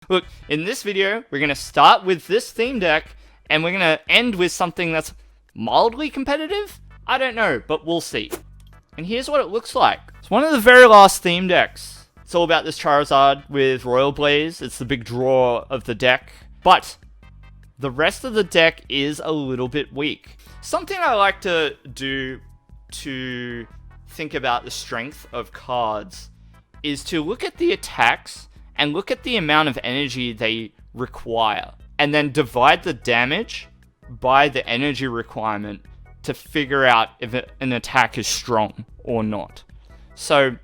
Look, in this video, we're going to start with this theme deck, and we're going to end with something that's mildly competitive? I don't know, but we'll see. And here's what it looks like. It's one of the very last theme decks. It's all about this Charizard with Royal Blaze. It's the big draw of the deck. But the rest of the deck is a little bit weak. Something I like to do to think about the strength of cards is to look at the attacks and look at the amount of energy they require, and then divide the damage by the energy requirement to figure out if an attack is strong or not. So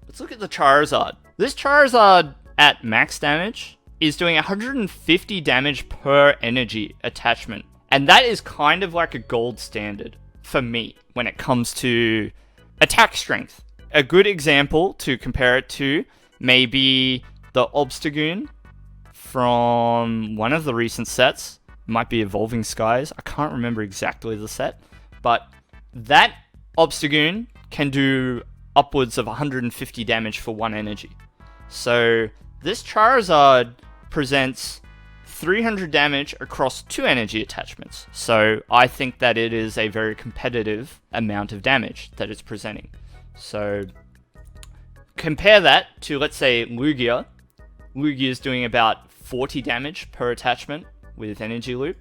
let's look at the Charizard. This Charizard at max damage is doing 150 damage per energy attachment, and that is kind of like a gold standard for me when it comes to attack strength. A good example to compare it to may be the Obstagoon from one of the recent sets. It might be Evolving Skies. I can't remember exactly the set, but that Obstagoon can do upwards of 150 damage for one energy. So this Charizard presents 300 damage across 2 energy attachments. So I think that it is a very competitive amount of damage that it's presenting. So compare that to, let's say, Lugia. Lugia is doing about 40 damage per attachment with Energy Loop.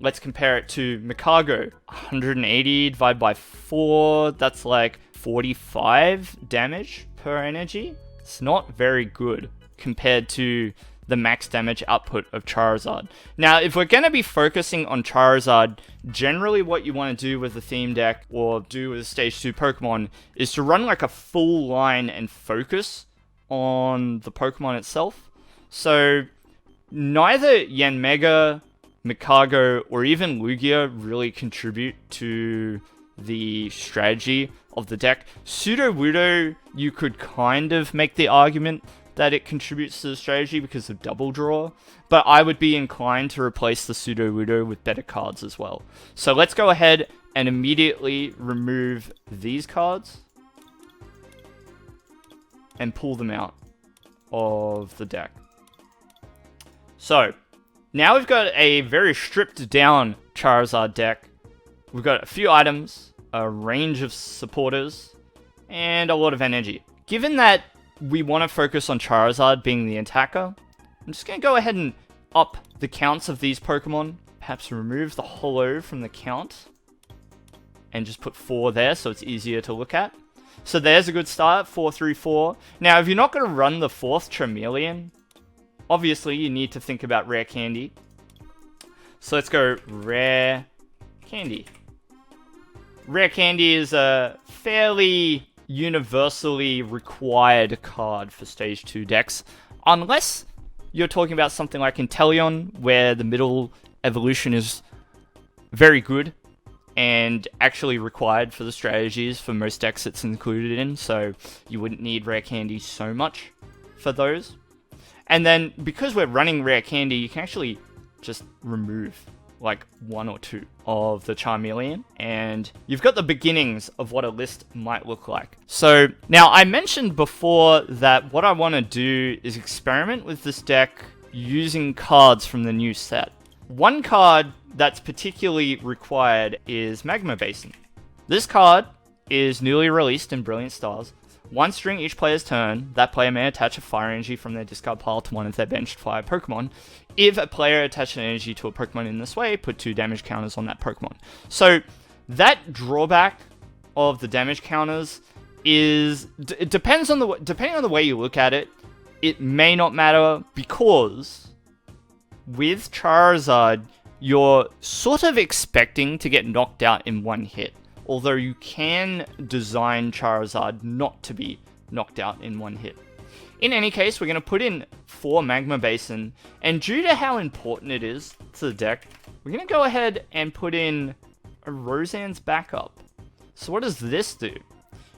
Let's compare it to Magma. 180 divided by 4, that's like 45 damage per energy. It's not very good compared to the max damage output of Charizard. Now, if we're going to be focusing on Charizard, generally what you want to do with the theme deck or do with Stage 2 Pokemon is to run like a full line and focus on the Pokemon itself. So neither Yanmega, Magma, or even Lugia really contribute to the strategy of the deck. Sudowoodo, you could kind of make the argument that it contributes to the strategy because of double draw, but I would be inclined to replace the Sudowoodo with better cards as well. So let's go ahead and immediately remove these cards and pull them out of the deck. So now we've got a very stripped down Charizard deck. We've got a few items, a range of supporters, and a lot of energy. Given that we want to focus on Charizard being the attacker, I'm just going to go ahead and up the counts of these Pokemon. Perhaps remove the holo from the count and just put 4 there so it's easier to look at. So there's a good start, 4, 3, 4. Now, if you're not going to run the 4th Charmeleon, obviously you need to think about Rare Candy. So let's go Rare Candy. Rare Candy is a fairly universally required card for Stage 2 decks, unless you're talking about something like Inteleon, where the middle evolution is very good and actually required for the strategies for most decks it's included in, so you wouldn't need Rare Candy so much for those. And then, because we're running Rare Candy, you can actually just remove like 1 or 2 of the Charmeleon, and you've got the beginnings of what a list might look like. So now, I mentioned before that what I want to do is experiment with this deck using cards from the new set. One card that's particularly required is Magma Basin. This card is newly released in Brilliant Stars. Once during each player's turn, that player may attach a fire energy from their discard pile to one of their benched fire Pokemon. If a player attached an energy to a Pokemon in this way, put 2 damage counters on that Pokemon. So that drawback of the damage counters is it depends on depending on the way you look at it. It may not matter because with Charizard, you're sort of expecting to get knocked out in one hit. Although you can design Charizard not to be knocked out in one hit. In any case, we're going to put in 4 Magma Basin, and due to how important it is to the deck, we're going to go ahead and put in a Roseanne's backup. So what does this do?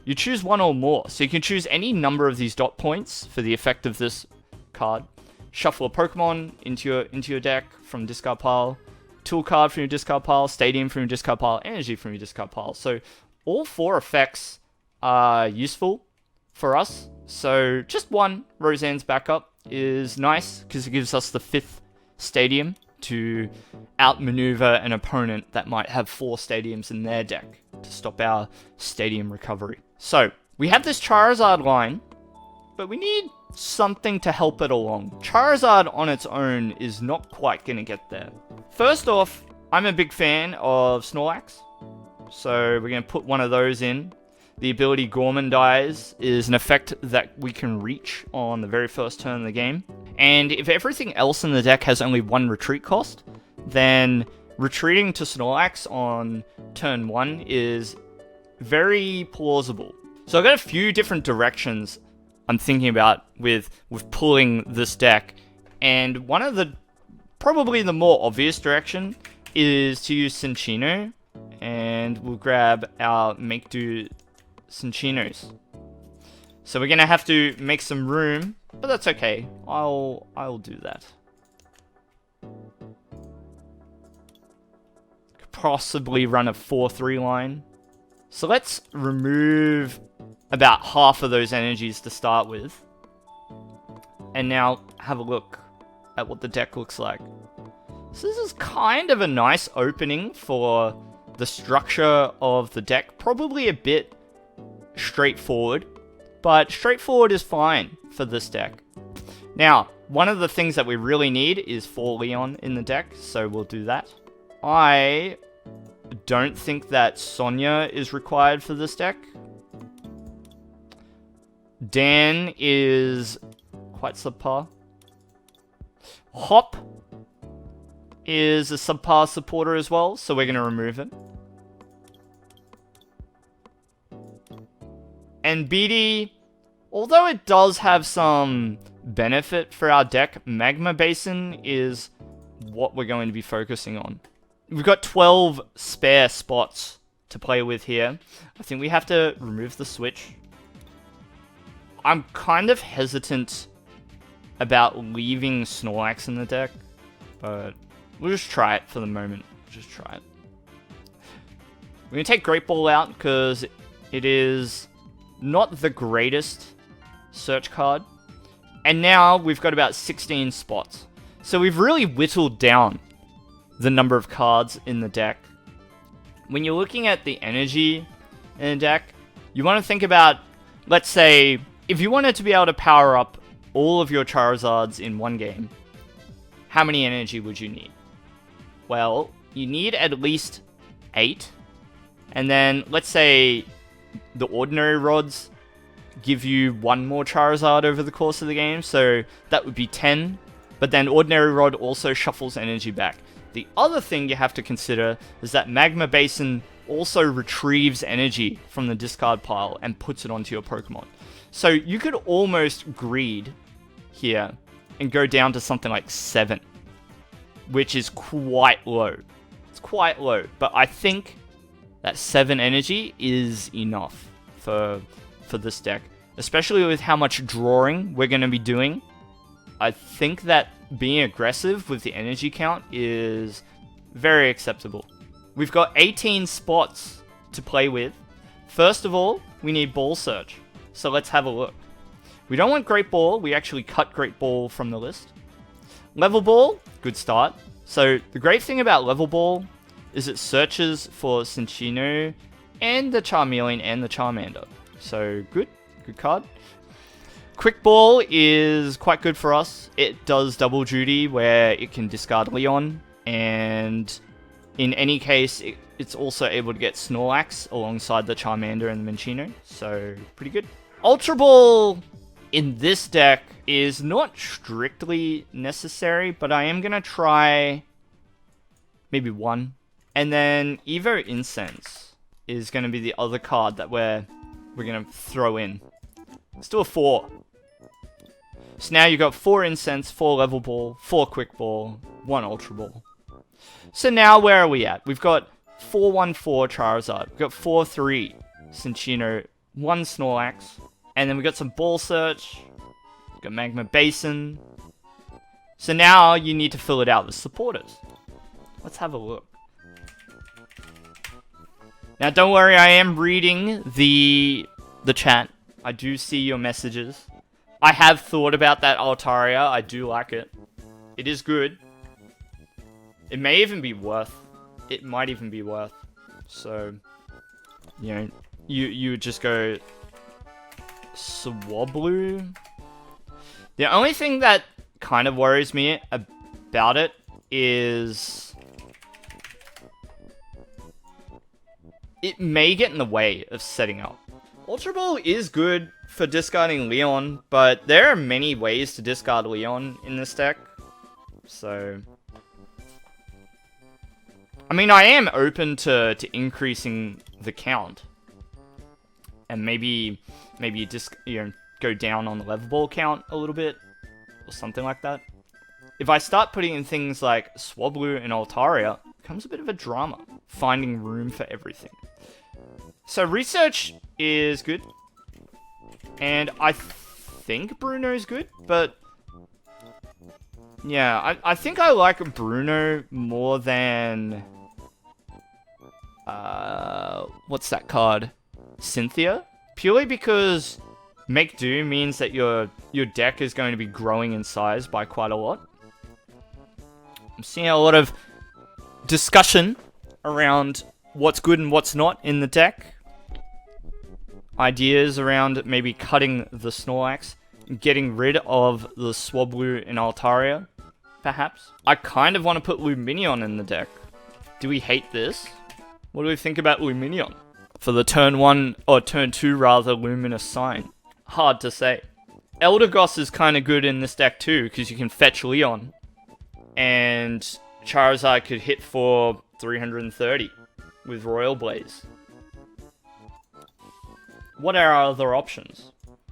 You choose 1 or more, so you can choose any number of these dot points for the effect of this card. Shuffle a Pokemon into your deck from discard pile. Tool card from your discard pile, Stadium from your discard pile, Energy from your discard pile. So all 4 effects are useful for us. So just 1 Roseanne's backup, is nice because it gives us the 5th stadium to outmaneuver an opponent that might have 4 stadiums in their deck to stop our stadium recovery. So, we have this Charizard line, but we need something to help it along. Charizard on its own is not quite going to get there. First off, I'm a big fan of Snorlax, so we're going to put one of those in. The ability Gormandize is an effect that we can reach on the very first turn of the game. And if everything else in the deck has only 1 retreat cost, then retreating to Snorlax on turn 1 is very plausible. So I've got a few different directions I'm thinking about with pulling this deck. And one of the, probably the more obvious direction is to use Cinccino. And we'll grab our Make-Do Cinccinos. So we're gonna have to make some room, but that's okay. I'll do that. Could possibly run a 4-3 line. So let's remove about half of those energies to start with. And now have a look at what the deck looks like. So this is kind of a nice opening for the structure of the deck. Probably a bit straightforward, but straightforward is fine for this deck. Now, one of the things that we really need is 4 Leon in the deck, so we'll do that. I don't think that Sonia is required for this deck. Dan is quite subpar. Hop is a subpar supporter as well, so we're going to remove it. And BD, although it does have some benefit for our deck, Magma Basin is what we're going to be focusing on. We've got 12 spare spots to play with here. I think we have to remove the switch. I'm kind of hesitant about leaving Snorlax in the deck, but we'll just try it for the moment. Just try it. We're going to take Great Ball out because it is not the greatest search card. And now we've got about 16 spots. So we've really whittled down the number of cards in the deck. When you're looking at the energy in the deck, you want to think about, let's say, if you wanted to be able to power up all of your Charizards in one game, how many energy would you need? Well, you need at least 8. And then, let's say the Ordinary Rods give you 1 more Charizard over the course of the game, so that would be 10. But then Ordinary Rod also shuffles energy back. The other thing you have to consider is that Magma Basin also retrieves energy from the discard pile and puts it onto your Pokemon. So you could almost greed here and go down to something like 7, which is quite low. It's quite low, but I think that 7 energy is enough for this deck, especially with how much drawing we're going to be doing. I think that being aggressive with the energy count is very acceptable. We've got 18 spots to play with. First of all, we need Ball Search. So let's have a look. We don't want Great Ball. We actually cut Great Ball from the list. Level Ball, good start. So the great thing about Level Ball is it searches for Cinccino and the Charmeleon and the Charmander. So good card. Quick Ball is quite good for us. It does double duty where it can discard Leon, and in any case, it's also able to get Snorlax alongside the Charmander and the Minccino, so pretty good. Ultra Ball in this deck is not strictly necessary, but I am going to try maybe 1. And then Evo Incense is going to be the other card that we're going to throw in. Let's do a 4. So now you've got 4 Incense, 4 Level Ball, 4 Quick Ball, 1 Ultra Ball. So now where are we at? We've got 4-1-4 Charizard. We've got 4-3 Cinccino, 1 Snorlax. And then we've got some Ball Search. We've got Magma Basin. So now you need to fill it out with supporters. Let's have a look. Now don't worry, I am reading the chat. I do see your messages. I have thought about that Altaria. I do like it. It is good. It may even be worth. It might even be worth. So, you know, you would just go Swablu. The only thing that kind of worries me about it is it may get in the way of setting up. Ultra Ball is good for discarding Leon, but there are many ways to discard Leon in this deck. So, I mean, I am open to increasing the count, and maybe you go down on the level ball count a little bit, or something like that. If I start putting in things like Swablu and Altaria, it becomes a bit of a drama, finding room for everything. So research is good, and I think Bruno is good, but yeah, I think I like Bruno more than what's that card? Cynthia? Purely because Make Do means that your deck is going to be growing in size by quite a lot. I'm seeing a lot of discussion around what's good and what's not in the deck. Ideas around maybe cutting the Snorlax, getting rid of the Swablu and Altaria, perhaps. I kind of want to put Lumineon in the deck. Do we hate this? What do we think about Lumineon? For the turn 1, or turn 2 rather, Luminous Sign. Hard to say. Eldegoss is kind of good in this deck too, because you can fetch Leon. And Charizard could hit for 330 with Royal Blaze. What are our other options?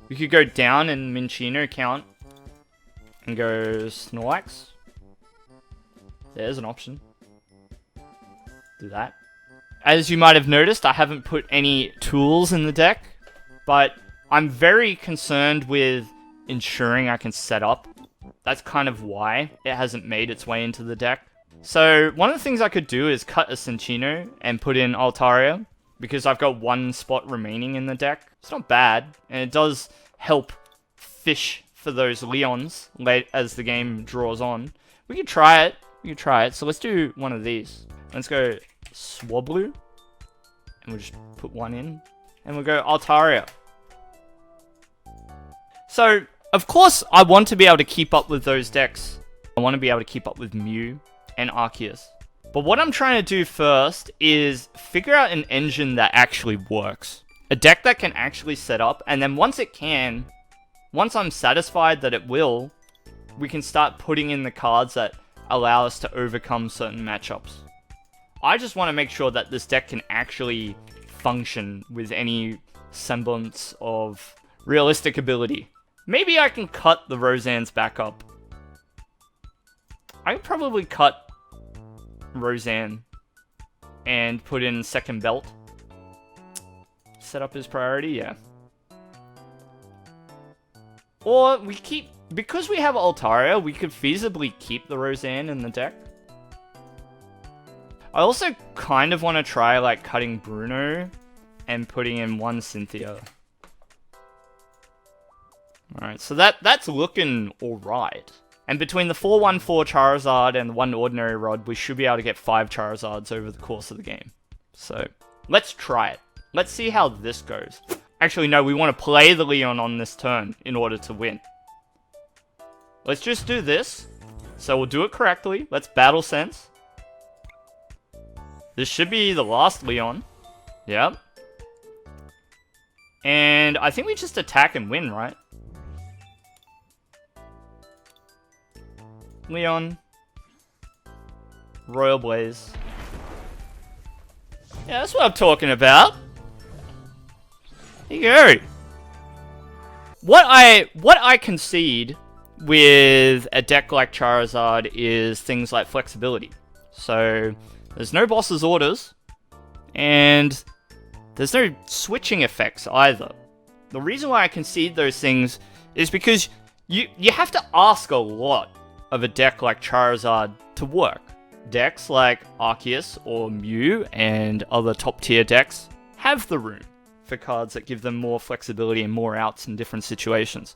We could go down in Minccino count and go Snorlax. There's an option. Do that. As you might have noticed, I haven't put any tools in the deck, but I'm very concerned with ensuring I can set up. That's kind of why it hasn't made its way into the deck. So one of the things I could do is cut a Cinccino and put in Altaria, because I've got one spot remaining in the deck. It's not bad, and it does help fish for those Leons late as the game draws on. We could try it. So let's do one of these. Let's go Swablu, and we'll just put one in, and we'll go Altaria. So, of course, I want to be able to keep up with those decks. I want to be able to keep up with Mew and Arceus. But what I'm trying to do first is figure out an engine that actually works. A deck that can actually set up, and then once it can, once I'm satisfied that it will, we can start putting in the cards that allow us to overcome certain matchups. I just want to make sure that this deck can actually function with any semblance of realistic ability. Maybe I can cut the Roseanne's back up. I could probably cut Roseanne and put in second belt. Set up as priority, yeah. Or we keep, because we have Altaria, we could feasibly keep the Roseanne in the deck. I also kind of want to try like cutting Bruno and putting in one Cynthia. Alright, so that's looking alright. And between the 4/1/4 Charizard and the 1 Ordinary Rod, we should be able to get 5 Charizards over the course of the game. So, let's try it. Let's see how this goes. Actually, no, we want to play the Leon on this turn in order to win. Let's just do this. So we'll do it correctly. Let's Battle Sense. This should be the last Leon. Yep. And I think we just attack and win, right? Leon. Royal Blaze. Yeah, that's what I'm talking about. Here you go. What I concede with a deck like Charizard is things like flexibility. So, there's no boss's orders, and there's no switching effects either. The reason why I concede those things is because you have to ask a lot of a deck like Charizard to work. Decks like Arceus or Mew and other top tier decks have the room for cards that give them more flexibility and more outs in different situations.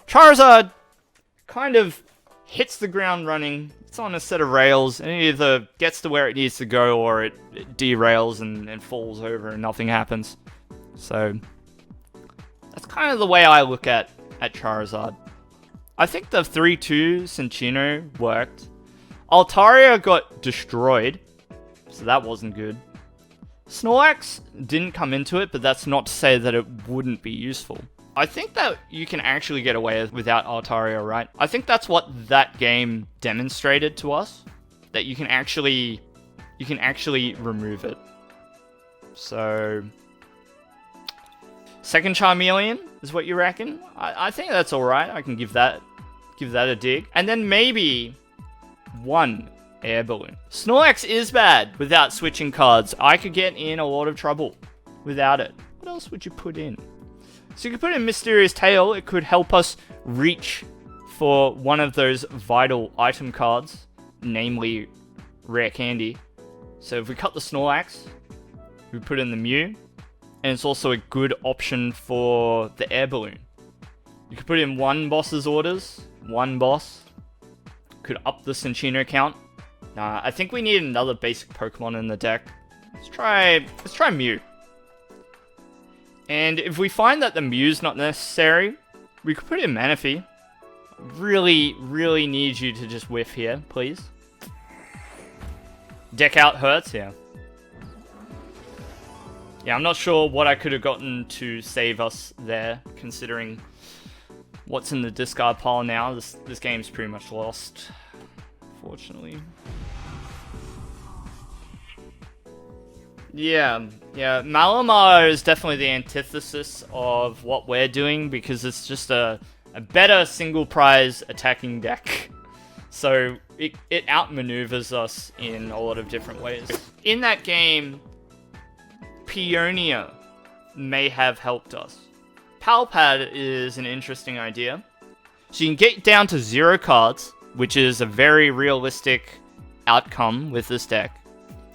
Charizard kind of hits the ground running. It's on a set of rails, and it either gets to where it needs to go, or it derails and falls over and nothing happens. So that's kind of the way I look at Charizard. I think the 3-2 Cinccino worked. Altaria got destroyed, so that wasn't good. Snorlax didn't come into it, but that's not to say that it wouldn't be useful. I think that you can actually get away without Altaria, right? I think that's what that game demonstrated to us, that you can actually remove it. So, second Charmeleon is what you reckon? I think that's alright. I can give that a dig. And then maybe one Air Balloon. Snorlax is bad without switching cards. I could get in a lot of trouble without it. What else would you put in? So you could put in Mysterious Tail. It could help us reach for one of those vital item cards, namely Rare Candy. So if we cut the Snorlax, we put in the Mew, and it's also a good option for the Air Balloon. You could put in one boss's orders, one boss. Could up the Cinccino count. Nah, I think we need another basic Pokemon in the deck. Let's try Mew. And if we find that the Mew's not necessary, we could put in Manaphy. Really, really need you to just whiff here, please. Deck out hurts, yeah. Yeah, I'm not sure what I could have gotten to save us there, considering what's in the discard pile now. This game's pretty much lost, unfortunately. Yeah, Malamar is definitely the antithesis of what we're doing, because it's just a better single prize attacking deck. So it outmaneuvers us in a lot of different ways. In that game, Peonia may have helped us. Pal Pad is an interesting idea. So you can get down to 0 cards, which is a very realistic outcome with this deck.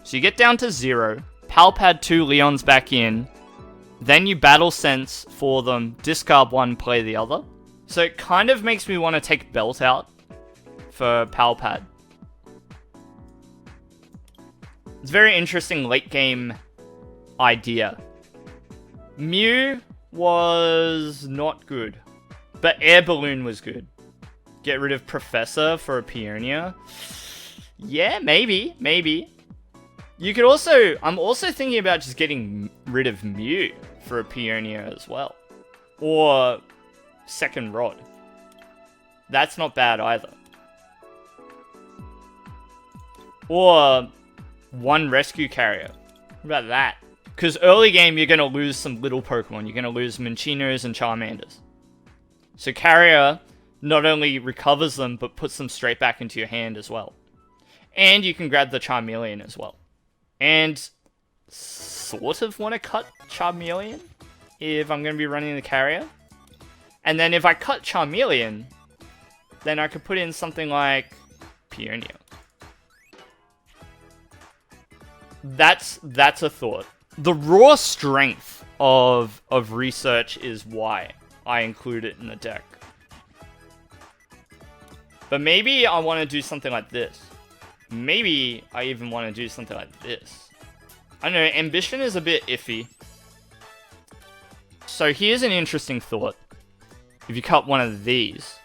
So you get down to 0, Pal Pad 2 Leon's back in, then you Battle Sense for them, discard one, play the other. So it kind of makes me want to take Belt out for Pal Pad. It's a very interesting late game idea. Mew was not good, but Air Balloon was good. Get rid of Professor for a Peonia. Yeah, maybe. You could also, I'm also thinking about just getting rid of Mew for a Peonia as well. Or second Rod. That's not bad either. Or one Rescue Carrier. What about that? Because early game, you're going to lose some little Pokemon. You're going to lose Mincinos and Charmanders. So Carrier not only recovers them, but puts them straight back into your hand as well. And you can grab the Charmeleon as well. And sort of want to cut Charmeleon if I'm going to be running the Carrier. And then if I cut Charmeleon, then I could put in something like Peonia. That's a thought. The raw strength of research is why I include it in the deck. But maybe I want to do something like this. Maybe I even want to do something like this. I don't know, Ambition is a bit iffy. So here's an interesting thought. If you cut one of these,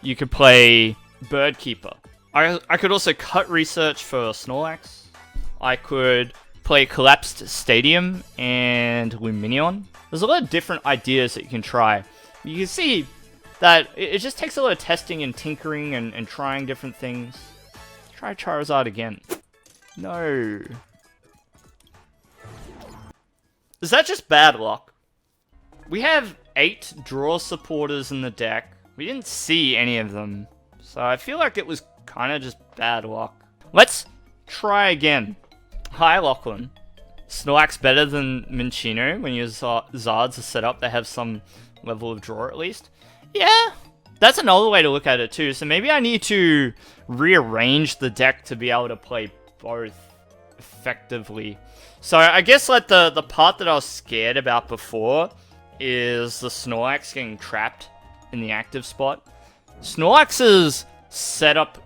you could play Birdkeeper. I could also cut Research for Snorlax. I could play Collapsed Stadium and Lumineon. There's a lot of different ideas that you can try. You can see that it just takes a lot of testing and tinkering and trying different things. Try Charizard again. No. Is that just bad luck? We have 8 draw supporters in the deck. We didn't see any of them. So I feel like it was kind of just bad luck. Let's try again. Hi, Lachlan. Snorlax better than Minccino when your Zards are set up. They have some level of draw at least. Yeah, that's another way to look at it too. So maybe I need to rearrange the deck to be able to play both effectively. So I guess like the part that I was scared about before is the Snorlax getting trapped in the active spot. Snorlax's setup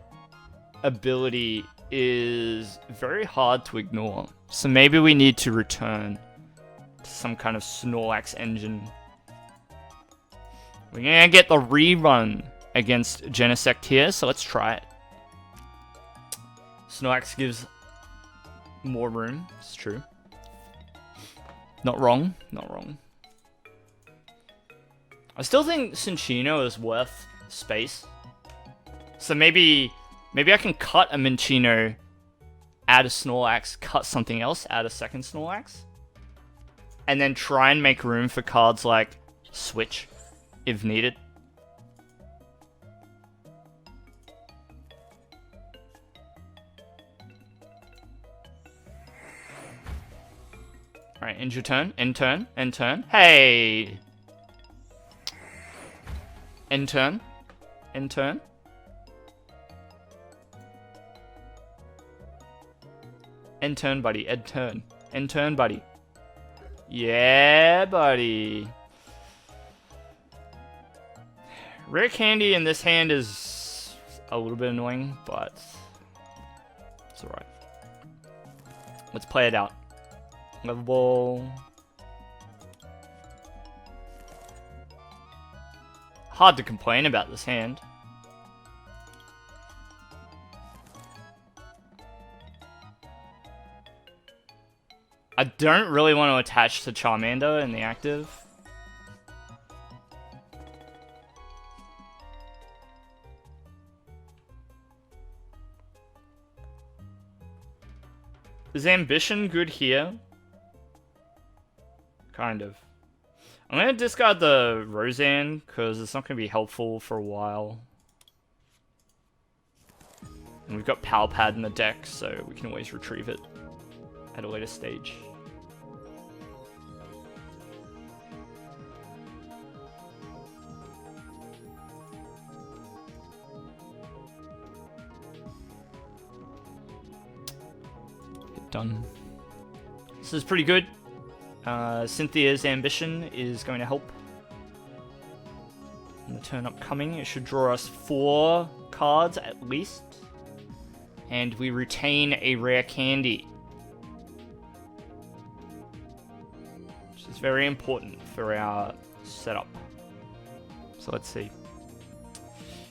ability is very hard to ignore. So maybe we need to return to some kind of Snorlax engine. We're gonna get the rerun against Genesect here, so let's try it. Snorlax gives more room, it's true. Not wrong, not wrong. I still think Cinccino is worth space. So maybe I can cut a Minccino, add a Snorlax, cut something else, add a second Snorlax. And then try and make room for cards like Switch, if needed. Alright, end your turn, end turn, end turn. Hey! End turn, end turn. End turn, buddy, end turn. End turn, buddy. Yeah, buddy. Rare candy in this hand is a little bit annoying, but it's alright. Let's play it out. Level Ball. Hard to complain about this hand. I don't really want to attach to Charmander in the active. Is Ambition good here? Kind of. I'm going to discard the Roseanne, because it's not going to be helpful for a while. And we've got Pal Pad in the deck, so we can always retrieve it at a later stage. Hit done. This is pretty good. Cynthia's Ambition is going to help. In the turn upcoming, it should draw us 4 cards at least. And we retain a rare candy. Which is very important for our setup. So let's see.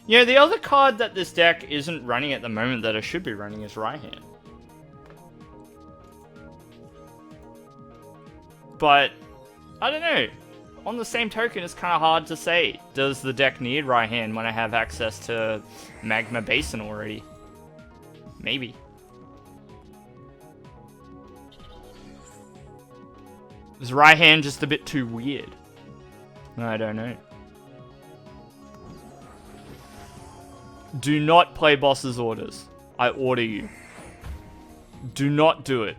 Yeah, the other card that this deck isn't running at the moment that I should be running is Raihan. But, I don't know. On the same token, it's kind of hard to say. Does the deck need Raihan when I have access to Magma Basin already? Maybe. Is Raihan just a bit too weird? I don't know. Do not play boss's orders. I order you. Do not do it.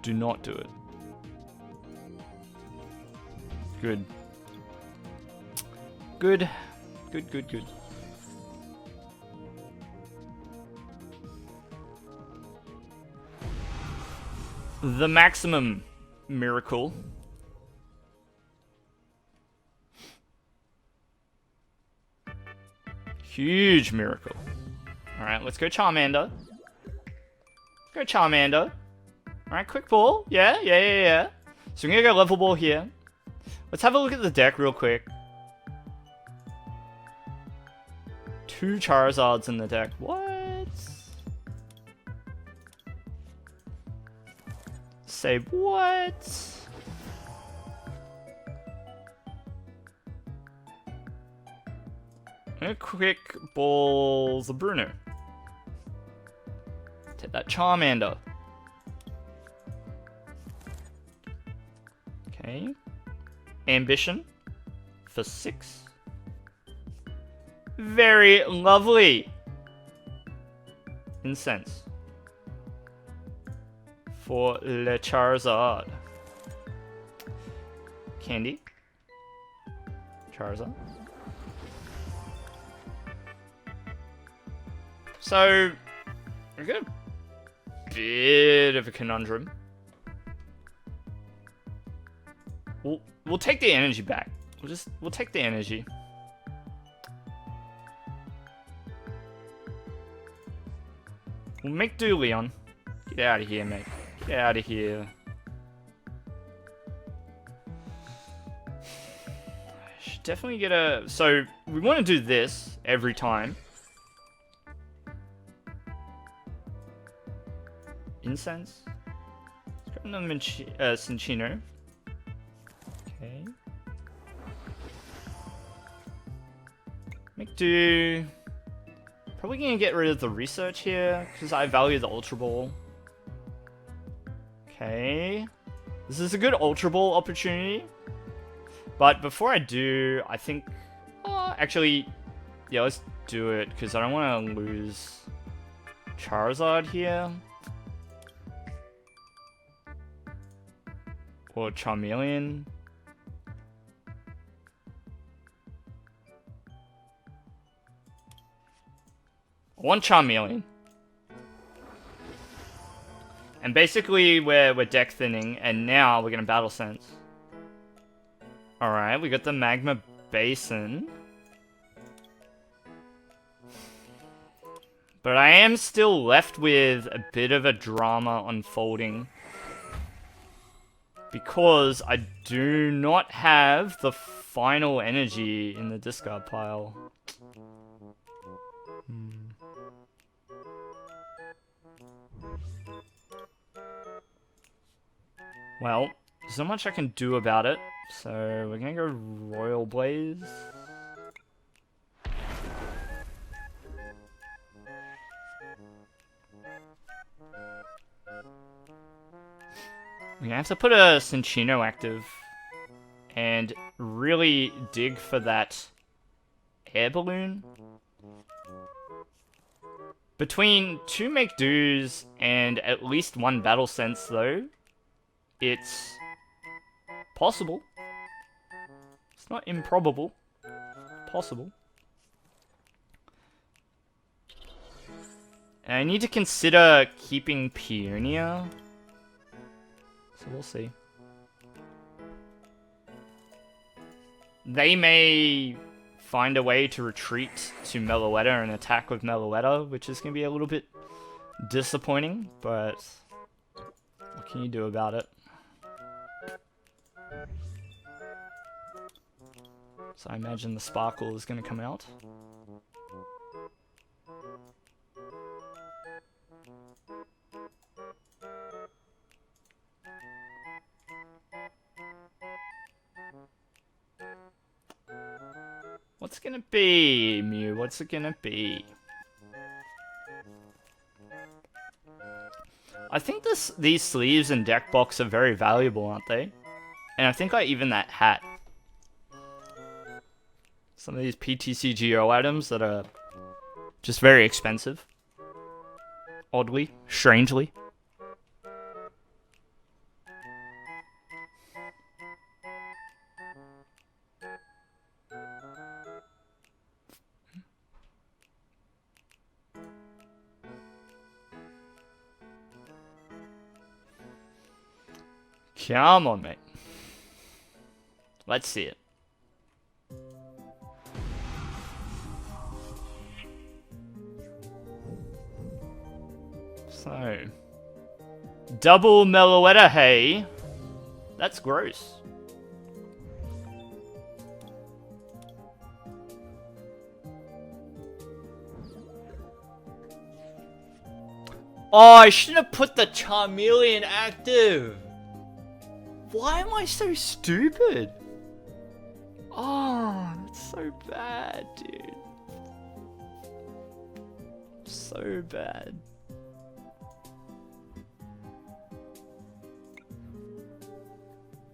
Do not do it. Good. Good. Good, good, good. The maximum miracle. Huge miracle. Alright, let's go Charmander. Go Charmander. Alright, quick ball. Yeah. So we're gonna go level ball here. Let's have a look at the deck real quick. 2 Charizards in the deck. What? Say what? I'm gonna quick ball the Bruno. Take that Charmander. Okay. Ambition for 6. Very lovely. Incense for Le Charizard. Candy. Charizard. So, we've got a bit of a conundrum. We'll take the energy back. We'll take the energy. We'll make do, Leon. Get out of here, mate. Get out of here. Should definitely get a... So, we want to do this every time. Incense. Let's grab another Cinccino. Okay. Make do. Probably gonna get rid of the research here, because I value the Ultra Ball. Okay. This is a good Ultra Ball opportunity. But before I do, I think... actually, yeah, let's do it, because I don't want to lose Charizard here. Or Charmeleon. I want Charmeleon. And basically, we're deck thinning, and now we're gonna Battle Sense. Alright, we got the Magma Basin. But I am still left with a bit of a drama unfolding. Because I do not have the final energy in the discard pile. Well, there's not much I can do about it. So we're gonna go Royal Blaze. We're gonna have to put a Cinccino active and really dig for that Air Balloon. Between 2 make do's and at least 1 Battle Sense though, it's possible. It's not improbable. Possible. And I need to consider keeping Peonia. So we'll see. They may find a way to retreat to Meloetta and attack with Meloetta, which is going to be a little bit disappointing, but what can you do about it? So I imagine the Sparkle is going to come out. What's it gonna be, Mew? What's it gonna be? I think these sleeves and deck box are very valuable, aren't they? And I think even that hat. Some of these PTCGO items that are just very expensive. Oddly, strangely. Come on, mate. Let's see it. So, double Meloetta, hey. That's gross. Oh, I shouldn't have put the Charmeleon active. Why am I so stupid? Oh, that's so bad, dude. So bad.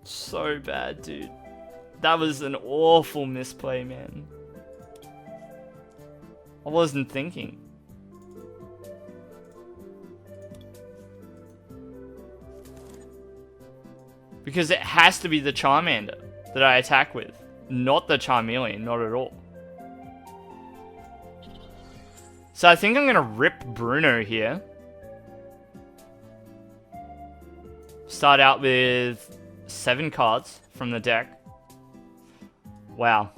So bad, dude. That was an awful misplay, man. I wasn't thinking. Because it has to be the Charmander that I attack with. Not the Charmeleon, not at all. So I think I'm going to rip Bruno here. Start out with 7 cards from the deck. Wow.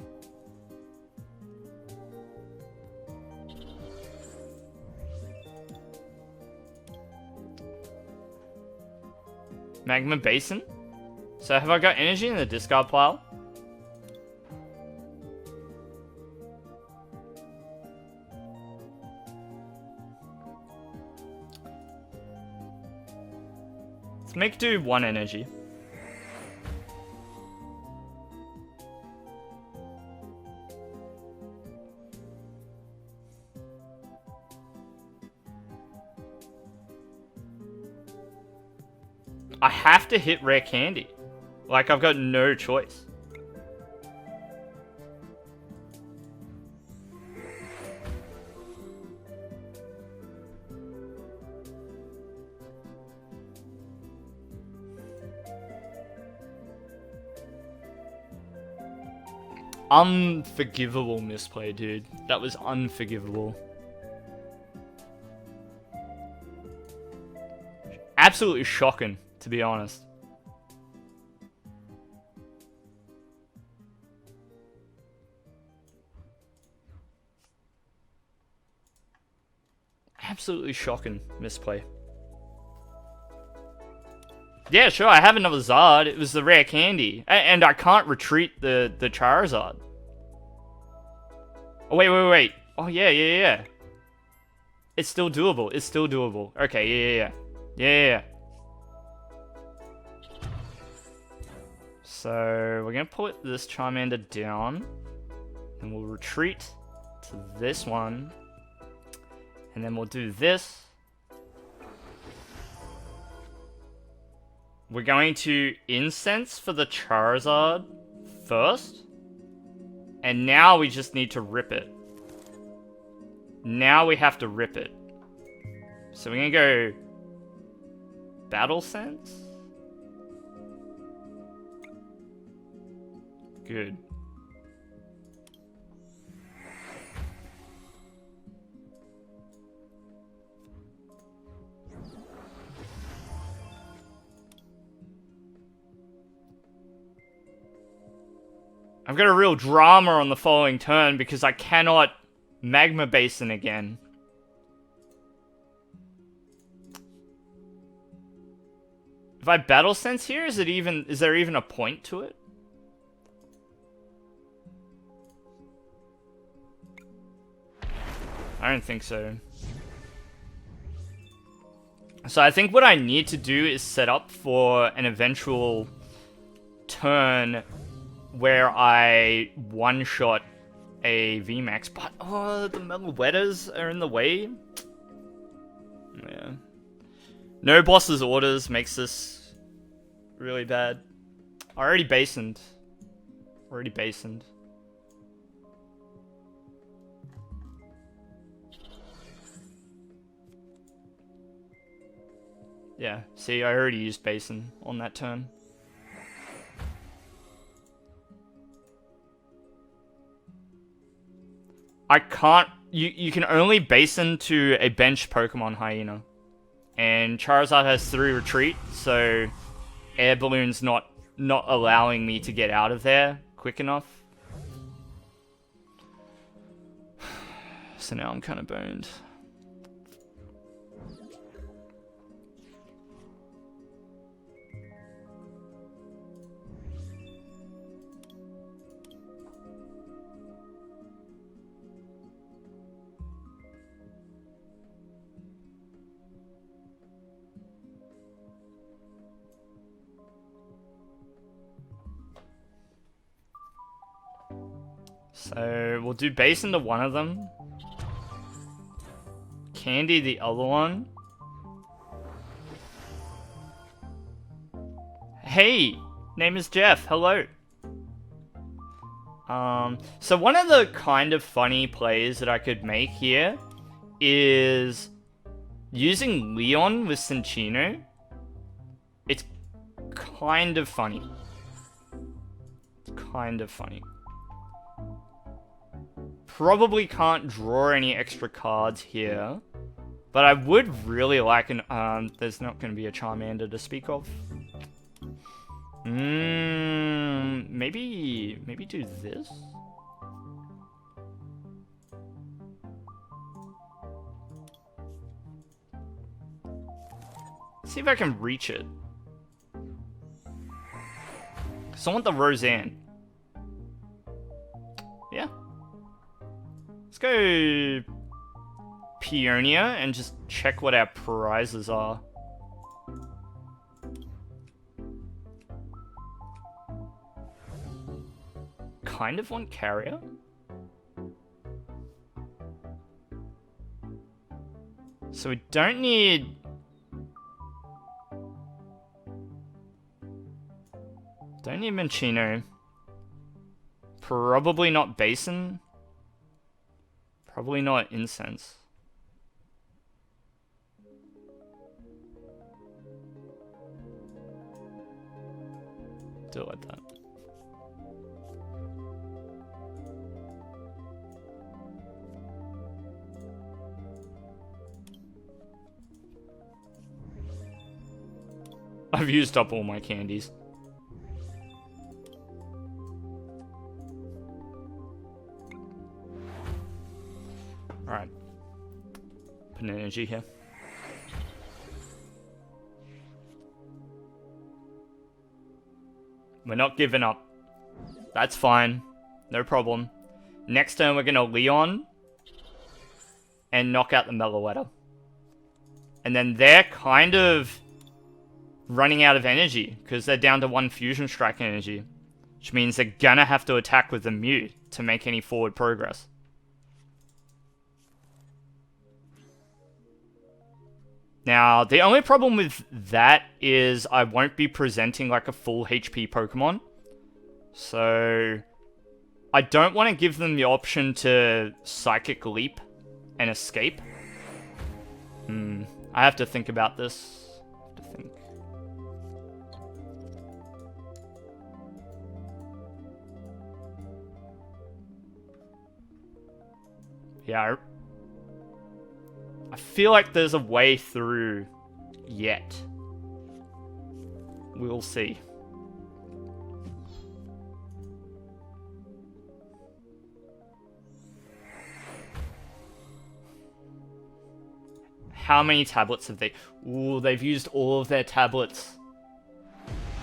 Magma Basin. So have I got energy in the discard pile? Let's make do 1 energy. I have to hit rare candy. Like, I've got no choice. Unforgivable misplay, dude. That was unforgivable. Absolutely shocking, to be honest. Absolutely shocking misplay. Yeah, sure, I have another Zard. It was the rare candy. And I can't retreat the Charizard. Oh, wait. Oh, yeah. It's still doable. It's still doable. Okay, yeah. So, we're going to put this Charmander down. And we'll retreat to this one. And then we'll do this. We're going to incense for the Charizard first. And now we just need to rip it. Now we have to rip it. So we're going to go Battle Sense. Good. I've got a real drama on the following turn because I cannot Magma Basin again. If I Battle Sense here, is there even a point to it? I don't think so. So I think what I need to do is set up for an eventual turn where I one-shot a VMAX, but oh, the metal wetters are in the way. Yeah. No boss's orders makes this really bad. I already basined. Yeah, see, I already used Basin on that turn. I can't... You can only Basin to a bench Pokemon Hyena. And Charizard has 3 retreat, so Air Balloon's not allowing me to get out of there quick enough. So now I'm kind of boned. So, we'll do Basin to one of them. Candy the other one. Hey! Name is Jeff, hello! So one of the kind of funny plays that I could make here is using Leon with Cinccino. It's kind of funny. Probably can't draw any extra cards here. But I would really like an... there's not going to be a Charmander to speak of. Maybe do this? See if I can reach it. So I want the Roseanne. Yeah. Let's go Peonia and just check what our prizes are. Kind of want Carrier. So we don't need... Don't need Minccino. Probably not Basin. Probably not Incense. Do it like that. I've used up all my candies. Alright. Put an energy here. We're not giving up. That's fine. No problem. Next turn we're gonna Leon and knock out the Meloetta. And then they're kind of running out of energy because they're down to 1 Fusion Strike energy, which means they're gonna have to attack with the Mew to make any forward progress. Now, the only problem with that is I won't be presenting like a full HP Pokemon. So I don't want to give them the option to Psychic Leap and escape. I have to think about this. Yeah, I feel like there's a way through yet. We'll see. How many tablets have they... Ooh, they've used all of their tablets.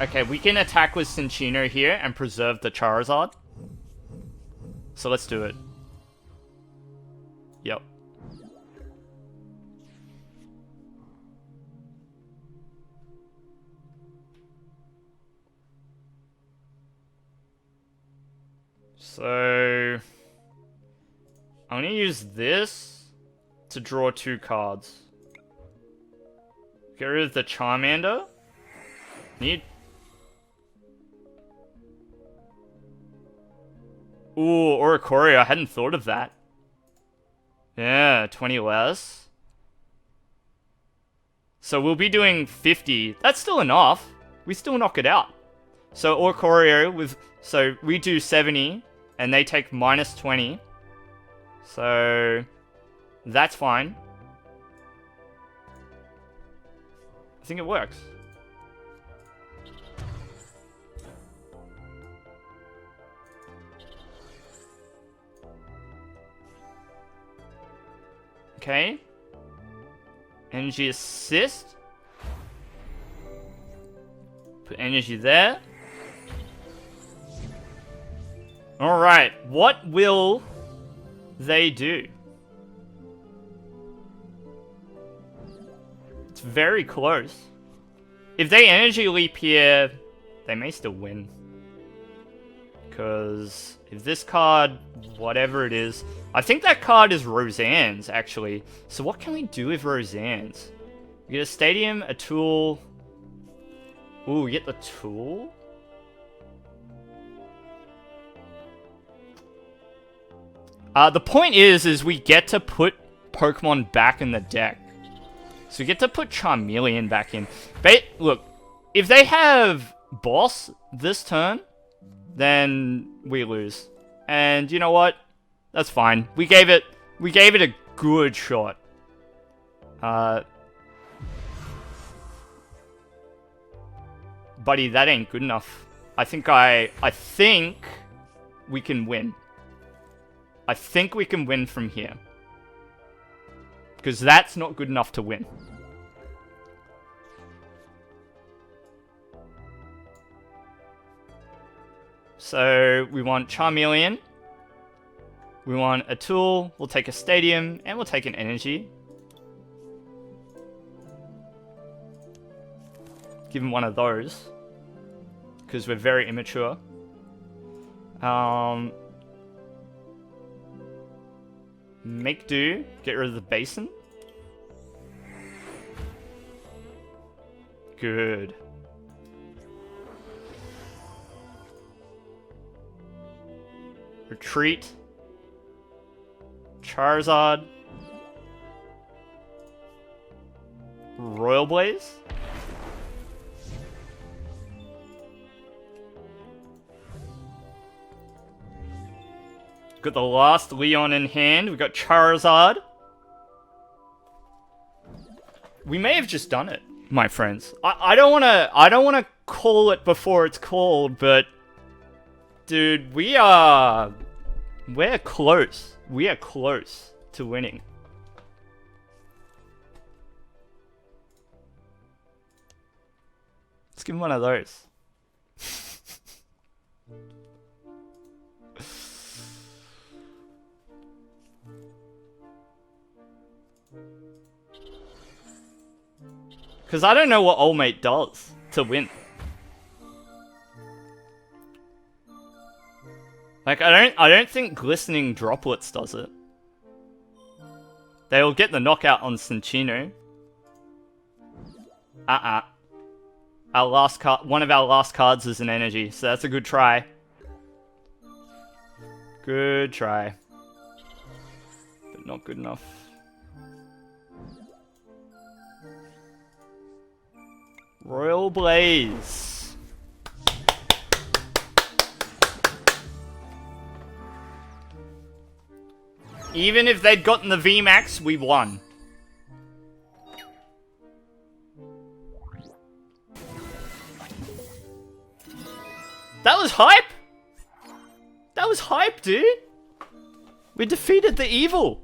Okay, we can attack with Cinccino here and preserve the Charizard. So let's do it. Yep. So I'm gonna use this to draw 2 cards. Get rid of the Charmander. Need... Ooh, Oricorio, I hadn't thought of that. Yeah, 20 less. So we'll be doing 50. That's still enough. We still knock it out. So Oricorio with... So we do 70, and they take minus 20. So that's fine. I think it works. Okay. Energy assist. Put energy there. Alright, what will they do? It's very close. If they energy leap here, they may still win. Because if this card, whatever it is, I think that card is Roseanne's, actually. So what can we do with Roseanne's? We get a Stadium, a Tool. Ooh, we get the Tool? The point is we get to put Pokemon back in the deck. So we get to put Charmeleon back in. But, look, if they have Boss this turn, then we lose. And you know what? That's fine. We gave it a good shot. Buddy, that ain't good enough. I think we can win. I think we can win from here. Because that's not good enough to win. So we want Charmeleon. We want a tool. We'll take a stadium. And we'll take an energy. Give him one of those. Because we're very immature. Make do. Get rid of the basin. Good. Retreat. Charizard. Royal Blaze. Got the last Leon in hand. We got Charizard. We may have just done it, my friends. I don't wanna call it before it's called, but dude, we're close. We are close to winning. Let's give him one of those. Because I don't know what Old Mate does to win. Like, I don't think Glistening Droplets does it. They will get the knockout on Cinccino. Our last card, one of our last cards is an energy, so that's a good try. Good try. But not good enough. Royal Blaze. Even if they'd gotten the VMAX, we won. That was hype! That was hype, dude! We defeated the evil!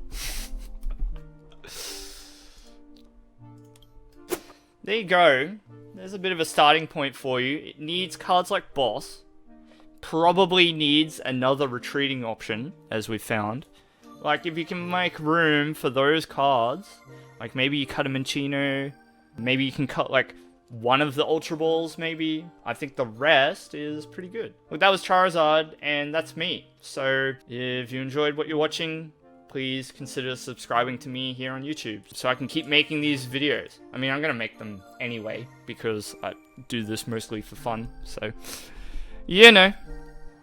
There you go. There's a bit of a starting point for you. It needs cards like Boss. Probably needs another retreating option, as we found. Like, if you can make room for those cards, like maybe you cut a Minccino, maybe you can cut like one of the Ultra Balls, maybe. I think the rest is pretty good. Look, that was Charizard, and that's me. So, if you enjoyed what you're watching, please consider subscribing to me here on YouTube so I can keep making these videos. I mean, I'm gonna make them anyway because I do this mostly for fun, so you know.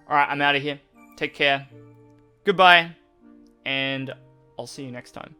Alright, I'm out of here. Take care. Goodbye. And I'll see you next time.